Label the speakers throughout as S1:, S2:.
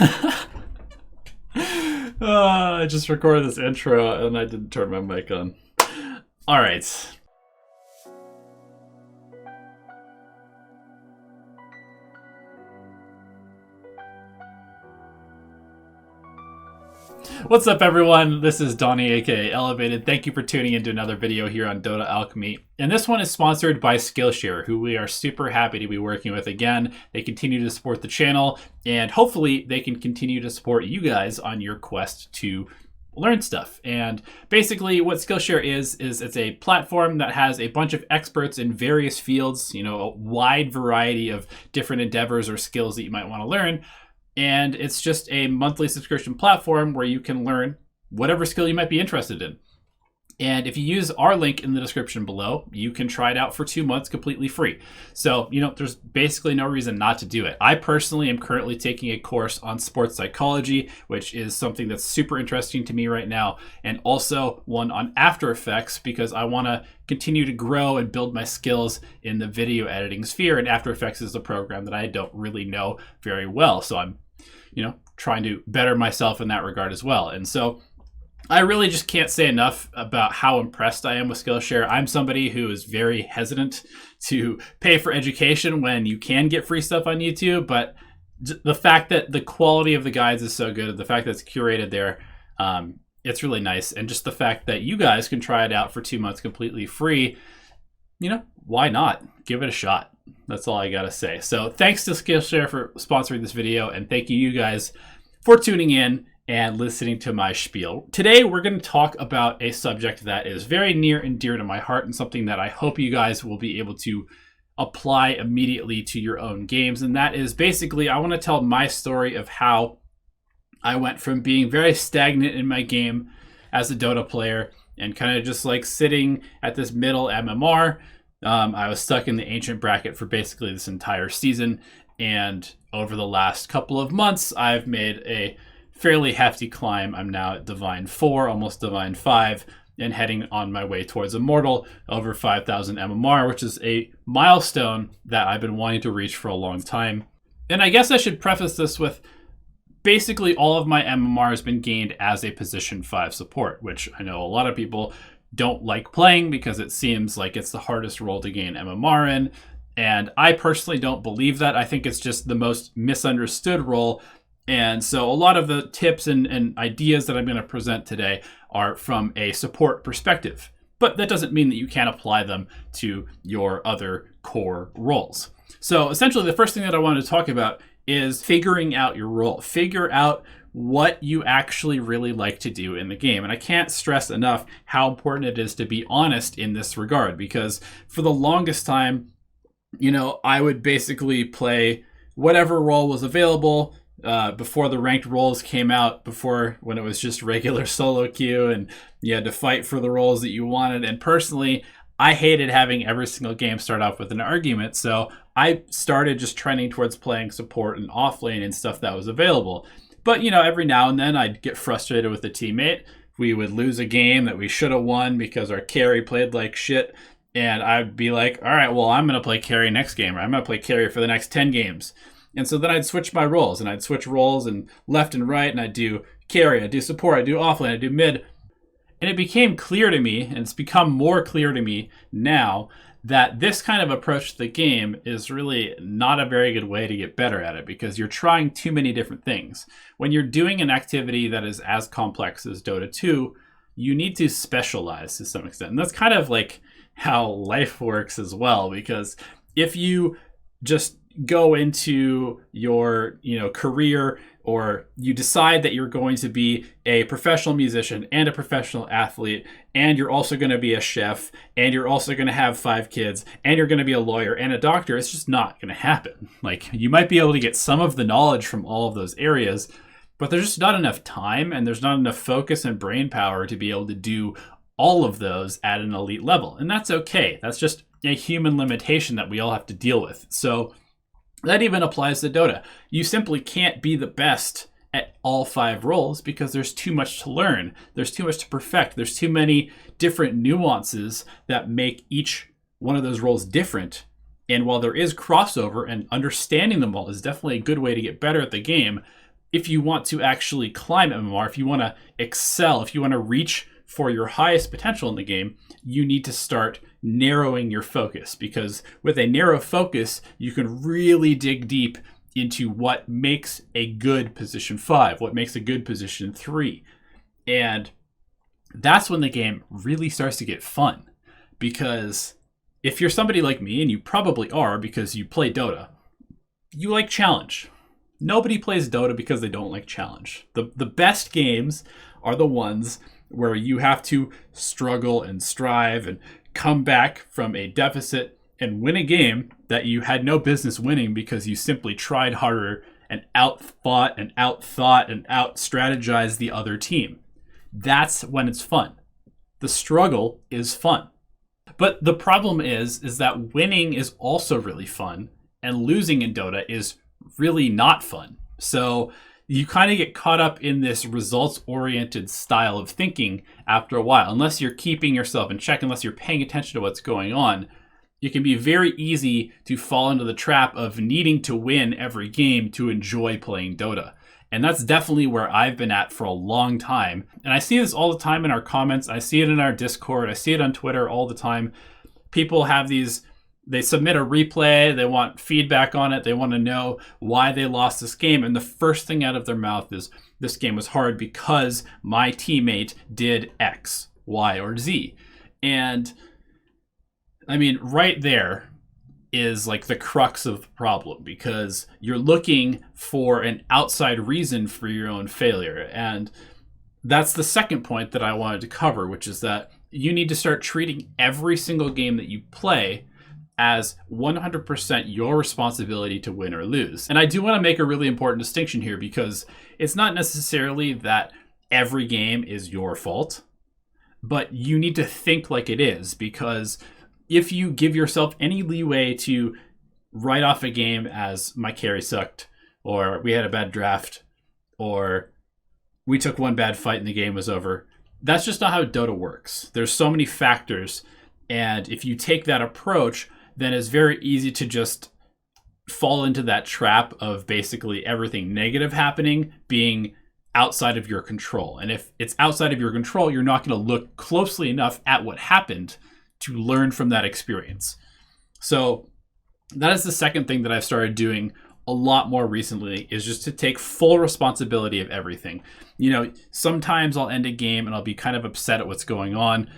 S1: I just recorded this intro and I didn't turn my mic on. All right. What's up, everyone? This is Donnie, aka Elevated. Thank you for tuning into another video here on Dota Alchemy. And this one is sponsored by Skillshare, who we are super happy to be working with again. They continue to support the channel, and hopefully they can continue to support you guys on your quest to learn stuff. And basically what Skillshare is it's a platform that has a bunch of experts in various fields, a wide variety of different endeavors or skills that you might want to learn. And it's just a monthly subscription platform where you can learn whatever skill you might be interested in. And if you use our link in the description below, you can try it out for 2 months completely free. So, there's basically no reason not to do it. I personally am currently taking a course on sports psychology, which is something that's super interesting to me right now. And also one on After Effects, because I want to continue to grow and build my skills in the video editing sphere. And After Effects is a program that I don't really know very well. So I'm trying to better myself in that regard as well. And so I really just can't say enough about how impressed I am with Skillshare. I'm somebody who is very hesitant to pay for education when you can get free stuff on YouTube, but the fact that the quality of the guides is so good, the fact that it's curated there, it's really nice. And just the fact that you guys can try it out for 2 months completely free, why not? Give it a shot. That's all I gotta say. So thanks to Skillshare for sponsoring this video, and thank you guys for tuning in and listening to my spiel. Today we're going to talk about a subject that is very near and dear to my heart, and something that I hope you guys will be able to apply immediately to your own games. And that is basically, I want to tell my story of how I went from being very stagnant in my game as a Dota player and kind of just like sitting at this middle MMR. I was stuck in the ancient bracket for basically this entire season, and over the last couple of months I've made a fairly hefty climb. I'm now at Divine 4, almost Divine 5, and heading on my way towards Immortal, over 5,000 MMR, which is a milestone that I've been wanting to reach for a long time. And I guess I should preface this with basically all of my MMR has been gained as a position 5 support, which I know a lot of people don't like playing because it seems like it's the hardest role to gain MMR in. And I personally don't believe that. I think it's just the most misunderstood role. And so a lot of the tips and ideas that I'm going to present today are from a support perspective. But that doesn't mean that you can't apply them to your other core roles. So essentially, the first thing that I wanted to talk about is figuring out your role. Figure out what you actually really like to do in the game. And I can't stress enough how important it is to be honest in this regard, because for the longest time, I would basically play whatever role was available before the ranked roles came out, when it was just regular solo queue and you had to fight for the roles that you wanted. And personally, I hated having every single game start off with an argument. So I started just trending towards playing support and offlane and stuff that was available. But, every now and then I'd get frustrated with a teammate. We would lose a game that we should have won because our carry played like shit. And I'd be like, all right, well, I'm going to play carry next game, or I'm going to play carry for the next 10 games. And so then I'd switch my roles, and I'd switch roles and left and right, and I'd do carry, I'd do support, I'd do offlane, I'd do mid. And it became clear to me, and it's become more clear to me now, that this kind of approach to the game is really not a very good way to get better at it, because you're trying too many different things. When you're doing an activity that is as complex as Dota 2, you need to specialize to some extent. And that's kind of like how life works as well, because if you just go into your career, or you decide that you're going to be a professional musician and a professional athlete, and you're also going to be a chef, and you're also going to have 5 kids, and you're going to be a lawyer and a doctor, it's just not going to happen. Like, you might be able to get some of the knowledge from all of those areas, but there's just not enough time, and there's not enough focus and brain power to be able to do all of those at an elite level. And that's okay. That's just a human limitation that we all have to deal with. So that even applies to Dota. You simply can't be the best at all 5 roles because there's too much to learn. There's too much to perfect. There's too many different nuances that make each one of those roles different. And while there is crossover, and understanding them all is definitely a good way to get better at the game, if you want to actually climb MMR, if you want to excel, if you want to reach for your highest potential in the game, you need to start narrowing your focus, because with a narrow focus, you can really dig deep into what makes a good position 5, what makes a good position 3. And that's when the game really starts to get fun. Because if you're somebody like me, and you probably are because you play Dota, you like challenge. Nobody plays Dota because they don't like challenge. The best games are the ones where you have to struggle and strive and come back from a deficit and win a game that you had no business winning because you simply tried harder and outfought and outthought and out-strategized the other team. That's when it's fun. The struggle is fun. But the problem is that winning is also really fun, and losing in Dota is really not fun. So you kind of get caught up in this results-oriented style of thinking after a while. Unless you're keeping yourself in check, unless you're paying attention to what's going on, it can be very easy to fall into the trap of needing to win every game to enjoy playing Dota. And that's definitely where I've been at for a long time. And I see this all the time in our comments. I see it in our Discord. I see it on Twitter all the time. People have these... They submit a replay, they want feedback on it, they want to know why they lost this game, and the first thing out of their mouth is, this game was hard because my teammate did X, Y, or Z. And, I mean, right there is like the crux of the problem, because you're looking for an outside reason for your own failure. And that's the second point that I wanted to cover, which is that you need to start treating every single game that you play as 100% your responsibility to win or lose. And I do want to make a really important distinction here, because it's not necessarily that every game is your fault, but you need to think like it is, because if you give yourself any leeway to write off a game as my carry sucked, or we had a bad draft, or we took one bad fight and the game was over, that's just not how Dota works. There's so many factors, and if you take that approach, then it's very easy to just fall into that trap of basically everything negative happening being outside of your control. And if it's outside of your control, you're not going to look closely enough at what happened to learn from that experience. So that is the second thing that I've started doing a lot more recently, is just to take full responsibility of everything. You know, sometimes I'll end a game and I'll be kind of upset at what's going on.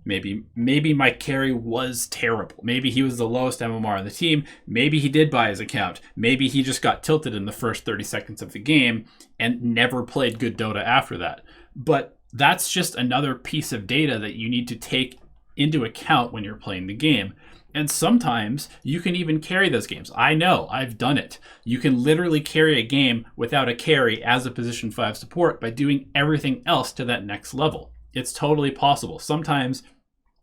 S1: Maybe my carry was terrible. Maybe he was the lowest MMR on the team. Maybe he did buy his account. Maybe he just got tilted in the first 30 seconds of the game and never played good Dota after that. But that's just another piece of data that you need to take into account when you're playing the game. And sometimes you can even carry those games. I know, I've done it. You can literally carry a game without a carry as a position 5 support by doing everything else to that next level. It's totally possible. Sometimes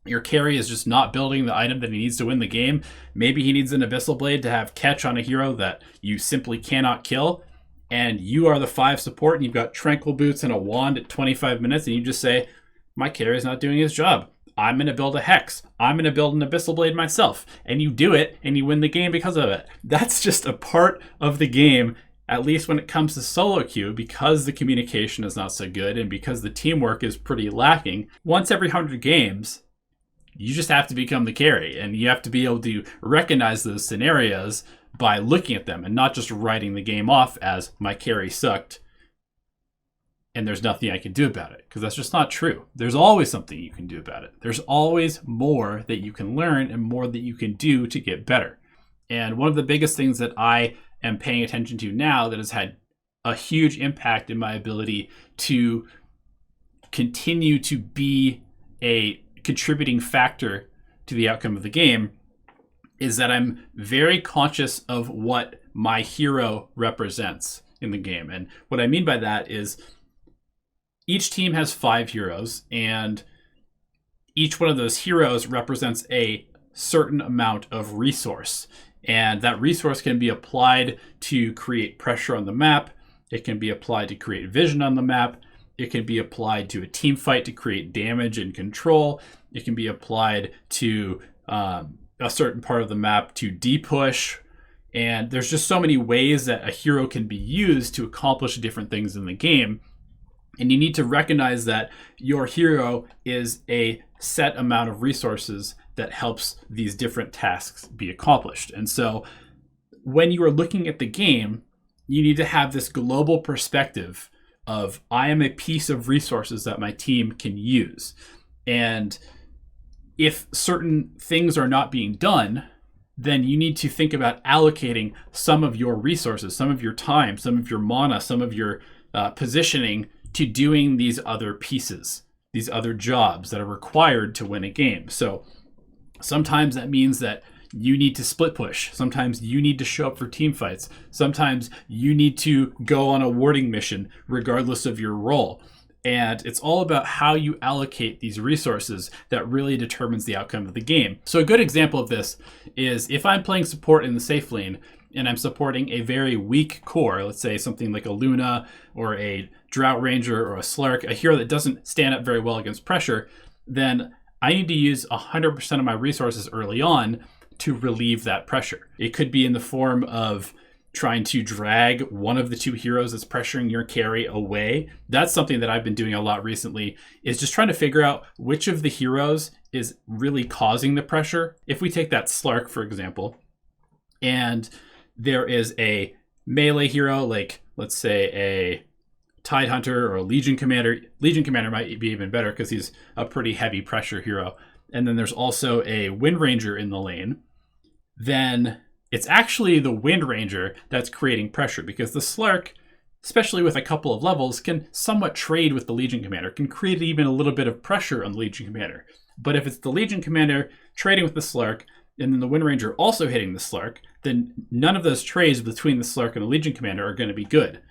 S1: your carry is just not building the item that he needs to win the game. Maybe he needs an Abyssal Blade to have catch on a hero that you simply cannot kill. And you are the 5 support and you've got Tranquil Boots and a wand at 25 minutes. And you just say, my carry is not doing his job. I'm going to build a Hex. I'm going to build an Abyssal Blade myself. And you do it and you win the game because of it. That's just a part of the game, at least when it comes to solo queue, because the communication is not so good and because the teamwork is pretty lacking. Once every 100 games, you just have to become the carry, and you have to be able to recognize those scenarios by looking at them and not just writing the game off as my carry sucked and there's nothing I can do about it, because that's just not true. There's always something you can do about it. There's always more that you can learn and more that you can do to get better. And one of the biggest things that I am paying attention to now that has had a huge impact in my ability to continue to be a contributing factor to the outcome of the game is that I'm very conscious of what my hero represents in the game. And what I mean by that is each team has 5 heroes, and each one of those heroes represents a certain amount of resource. And that resource can be applied to create pressure on the map. It can be applied to create vision on the map. It can be applied to a team fight to create damage and control. It can be applied to a certain part of the map to depush. And there's just so many ways that a hero can be used to accomplish different things in the game. And you need to recognize that your hero is a set amount of resources that helps these different tasks be accomplished. And so when you are looking at the game, you need to have this global perspective of, I am a piece of resources that my team can use. And if certain things are not being done, then you need to think about allocating some of your resources, some of your time, some of your mana, some of your positioning to doing these other pieces, these other jobs that are required to win a game. So sometimes that means that you need to split push. Sometimes you need to show up for team fights. Sometimes you need to go on a warding mission regardless of your role. And it's all about how you allocate these resources that really determines the outcome of the game. So a good example of this is if I'm playing support in the safe lane and I'm supporting a very weak core, let's say something like a Luna or a Drought Ranger or a Slark, a hero that doesn't stand up very well against pressure, then I need to use 100% of my resources early on to relieve that pressure. It could be in the form of trying to drag one of the two heroes that's pressuring your carry away. That's something that I've been doing a lot recently, is just trying to figure out which of the heroes is really causing the pressure. If we take that Slark, for example, and there is a melee hero, like let's say a Tidehunter or a Legion Commander. Legion Commander might be even better because he's a pretty heavy pressure hero. And then there's also a Wind Ranger in the lane. Then it's actually the Wind Ranger that's creating pressure, because the Slark, especially with a couple of levels, can somewhat trade with the Legion Commander, can create even a little bit of pressure on the Legion Commander. But if it's the Legion Commander trading with the Slark, and then the Wind Ranger also hitting the Slark, then none of those trades between the Slark and the Legion Commander are going to be good.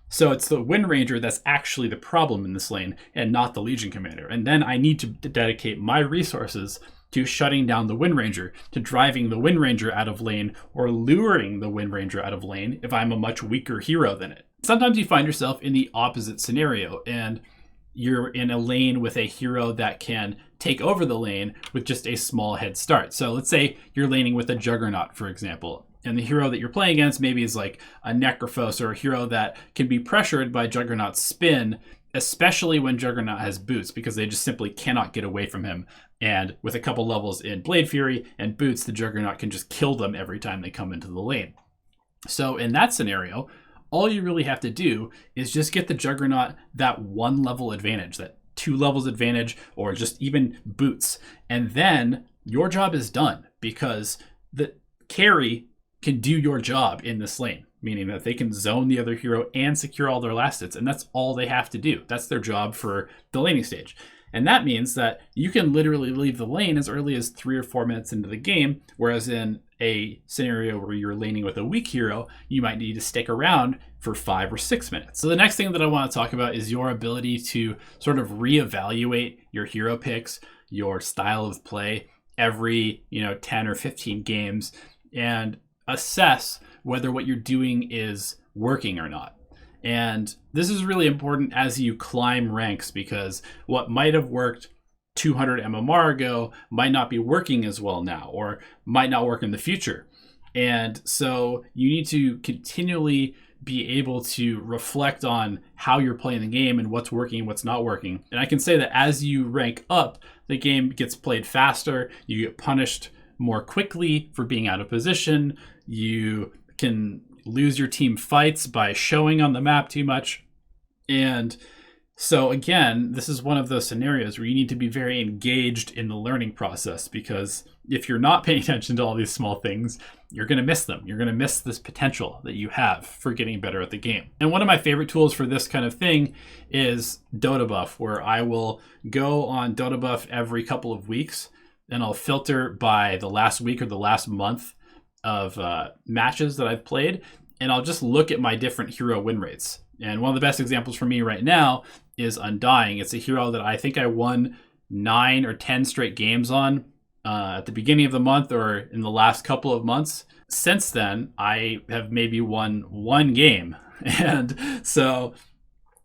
S1: So it's the Wind Ranger that's actually the problem in this lane, and not the Legion Commander. And then I need to dedicate my resources to shutting down the Wind Ranger, to driving the Wind Ranger out of lane, or luring the Wind Ranger out of lane if I'm a much weaker hero than it. Sometimes you find yourself in the opposite scenario, and you're in a lane with a hero that can take over the lane with just a small head start. So let's say you're laning with a Juggernaut, for example, and the hero that you're playing against maybe is like a Necrophos, or a hero that can be pressured by Juggernaut's spin, especially when Juggernaut has boots, because they just simply cannot get away from him. And with a couple levels in Blade Fury and boots, the Juggernaut can just kill them every time they come into the lane. So in that scenario, all you really have to do is just get the Juggernaut that 1 level advantage, that 2 levels advantage, or just even boots. And then your job is done, because the carry can do your job in this lane, meaning that they can zone the other hero and secure all their last hits, and that's all they have to do. That's their job for the laning stage. And that means that you can literally leave the lane as early as 3 or 4 minutes into the game, whereas in a scenario where you're laning with a weak hero, you might need to stick around for 5 or 6 minutes. So the next thing that I want to talk about is your ability to sort of reevaluate your hero picks, your style of play every 10 or 15 games, and assess whether what you're doing is working or not. And this is really important as you climb ranks, because what might have worked 200 MMR ago might not be working as well now, or might not work in the future. And so you need to continually be able to reflect on how you're playing the game and what's working and what's not working. And I can say that as you rank up, the game gets played faster, you get punished more quickly for being out of position, you can lose your team fights by showing on the map too much. And so again, this is one of those scenarios where you need to be very engaged in the learning process, because if you're not paying attention to all these small things, you're going to miss them. You're going to miss this potential that you have for getting better at the game. And one of my favorite tools for this kind of thing is Dota Buff, where I will go on Dota Buff every couple of weeks, and I'll filter by the last week or the last month of matches that I've played, and I'll just look at my different hero win rates. And one of the best examples for me right now is Undying. It's a hero that I think I won 9 or 10 straight games on at the beginning of the month or in the last couple of months. Since then, I have maybe won 1 game. And so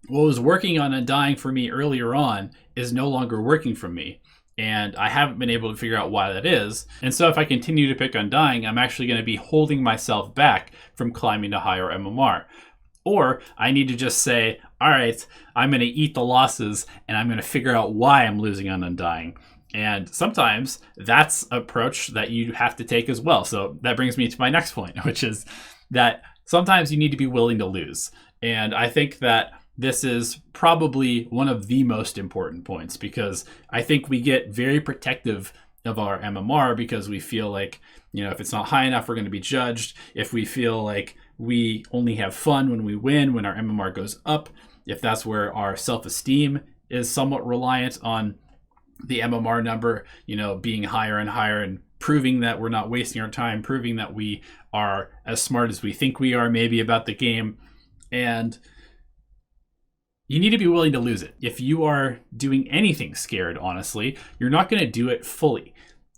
S1: what was working on Undying for me earlier on is no longer working for me. And I haven't been able to figure out why that is. And so if I continue to pick Undying, I'm actually going to be holding myself back from climbing to higher MMR. Or I need to just say, all right, I'm going to eat the losses and I'm going to figure out why I'm losing on Undying. And sometimes that's an approach that you have to take as well. So that brings me to my next point, which is that sometimes you need to be willing to lose. And I think that this is probably one of the most important points, because I think we get very protective of our MMR because we feel like, if it's not high enough, we're going to be judged. If we feel like we only have fun when we win, when our MMR goes up, if that's where our self-esteem is somewhat reliant on the MMR number, being higher and higher and proving that we're not wasting our time, proving that we are as smart as we think we are maybe about the game. And you need to be willing to lose it. If you are doing anything scared, honestly, you're not going to do it fully.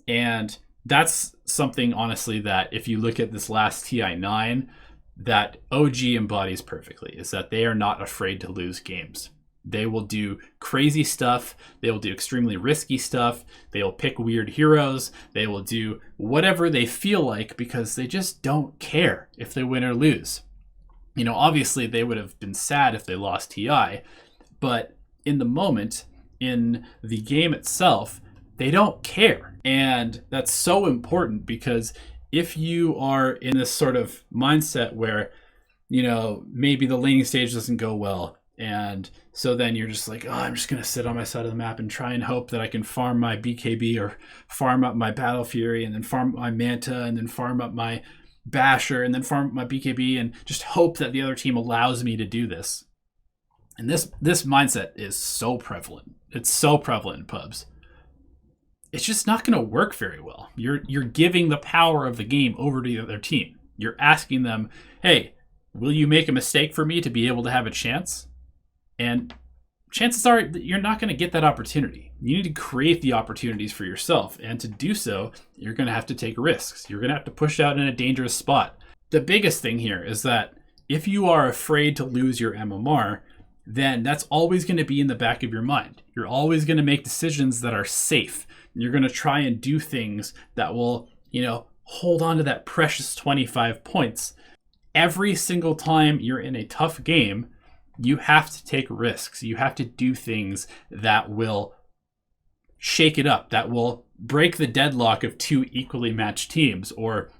S1: And that's something, honestly, that if you look at this last TI9, that OG embodies perfectly, is that they are not afraid to lose games. They will do crazy stuff. They will do extremely risky stuff. They will pick weird heroes. They will do whatever they feel like because they just don't care if they win or lose. Obviously they would have been sad if they lost TI, but in the moment, in the game itself, they don't care. And that's so important, because if you are in this sort of mindset where, maybe the laning stage doesn't go well, and so then you're just like, I'm just going to sit on my side of the map and try and hope that I can farm my BKB or farm up my Battle Fury and then farm up my Manta and then farm up my Basher and then farm up my BKB and just hope that the other team allows me to do this. And this mindset is so prevalent. It's so prevalent in pubs. It's just not going to work very well. You're giving the power of the game over to the other team. You're asking them, hey, will you make a mistake for me to be able to have a chance? And chances are that you're not going to get that opportunity. You need to create the opportunities for yourself. And to do so, you're going to have to take risks. You're going to have to push out in a dangerous spot. The biggest thing here is that if you are afraid to lose your MMR, then that's always going to be in the back of your mind. You're always going to make decisions that are safe. You're going to try and do things that will, hold on to that precious 25 points. Every single time you're in a tough game, you have to take risks. You have to do things that will shake it up, that will break the deadlock of two equally matched teams, or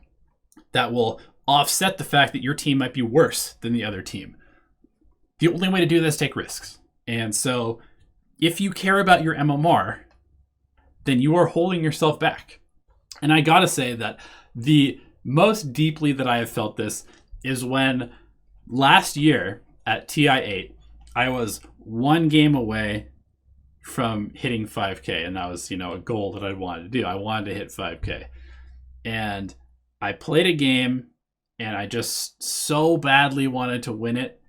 S1: that will offset the fact that your team might be worse than the other team. The only way to do this is take risks. And so if you care about your MMR, then you are holding yourself back. And I gotta say that the most deeply that I have felt this is when last year at TI8, I was one game away from hitting 5K, and that was, a goal that I wanted to do. I wanted to hit 5K. And I played a game, and I just so badly wanted to win it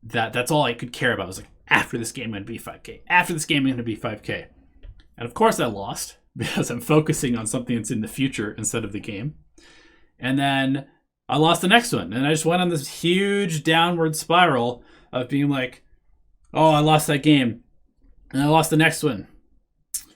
S1: that that's all I could care about. I was like, after this game, I'm going to be 5K. After this game, I'm going to be 5K. And of course I lost, because I'm focusing on something that's in the future instead of the game. And then I lost the next one, and I just went on this huge downward spiral of being like, oh, I lost that game, and I lost the next one.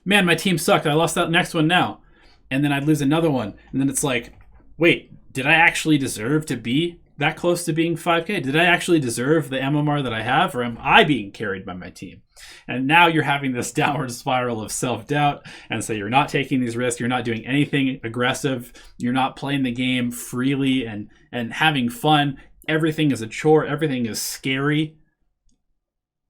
S1: Man, my team sucked. I lost that next one now. And then I'd lose another one. And then it's like, wait, did I actually deserve to be that close to being 5K? Did I actually deserve the MMR that I have, or am I being carried by my team? And now you're having this downward spiral of self-doubt, and so you're not taking these risks, you're not doing anything aggressive, you're not playing the game freely and having fun. Everything is a chore, everything is scary,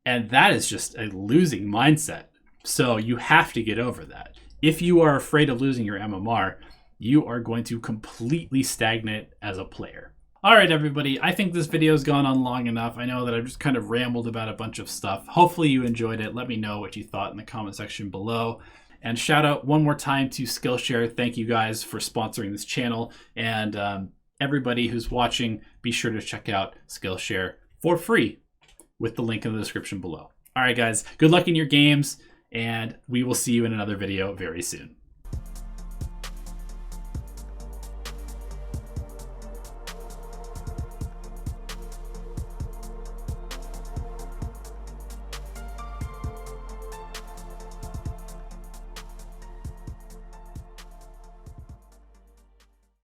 S1: and that is just a losing mindset. So you have to get over that. If you are afraid of losing your MMR, you are going to completely stagnate as a player. All right, everybody, I think this video has gone on long enough. I know that I've just kind of rambled about a bunch of stuff. Hopefully you enjoyed it. Let me know what you thought in the comment section below. And shout out one more time to Skillshare. Thank you guys for sponsoring this channel. And everybody who's watching, be sure to check out Skillshare for free with the link in the description below. All right, guys, good luck in your games, and we will see you in another video very soon.